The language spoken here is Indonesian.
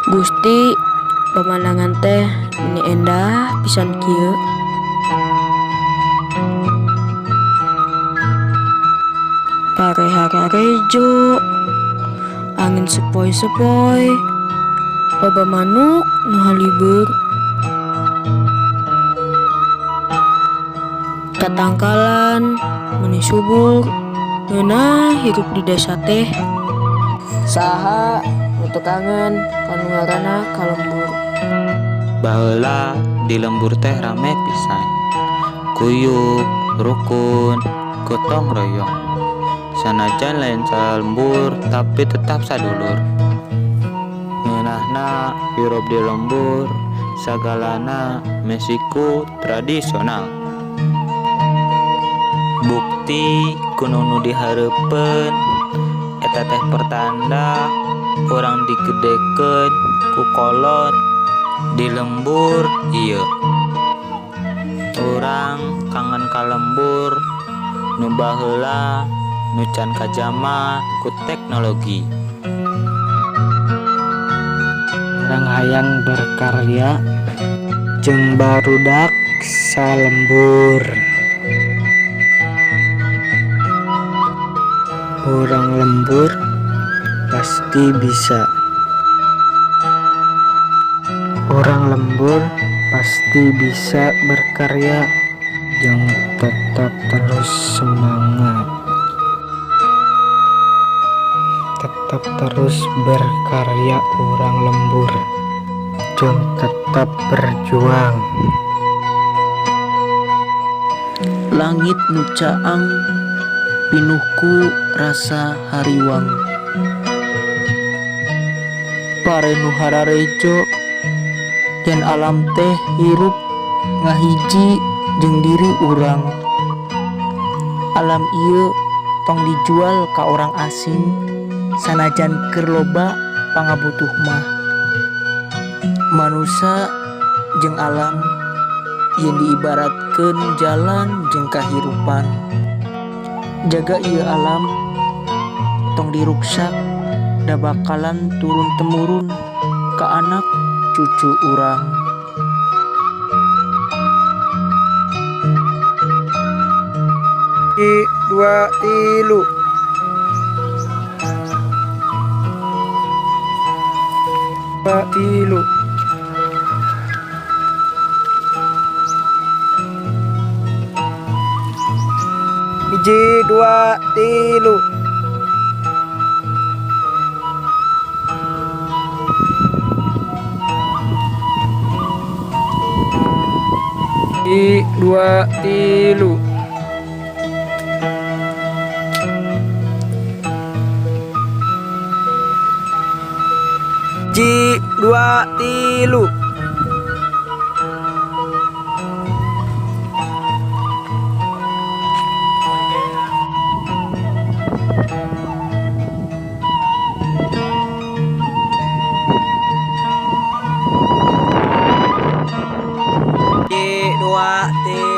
Gusti, pemandangan teh ini endah pisan kieu. Parehara-rejo, angin sepoi-sepoi, loba manuk nu halibeur. Tatangkalan meuni subur, ngeunah hirup di desa teh. Saha nu kangen kanu ngaranna Kalembur. Baheula di lembur teh rame pisan. Kuyuk, rukun, gotong royong. Sanajan lain salembur tapi tetap sadulur. Ngeunahna hirup di lembur, sagalana mesiku tradisional. Bukti kuno nu dihareupeun eta teh pertanda orang digedekeun ku kolot di lembur ieu. Urang kangen ka lembur nu baheula nu can kajama ku teknologi. Urang hayang berkarya jeung barudak salembur. Urang lembur pasti bisa. Orang lembur pasti bisa berkarya yang tetap terus semangat. Tetap terus berkarya orang lembur yang tetap berjuang. Langit nu caang pinuhku rasa hariwang. Pare nu hararejo yen alam teh hirup ngahiji jeung diri urang. Alam ieu tong dijual ka orang asing sanajan keur loba pangabutuh mah. Manusia jeung alam yen diibaratkeun jalan jeung kahirupan. Jaga ieu alam tong diruksak da bakalan turun-temurun ka anak cucu urang. I 2 3 2 3 Hiji 2 3 2 3 Ji 2 3 Ji 2 3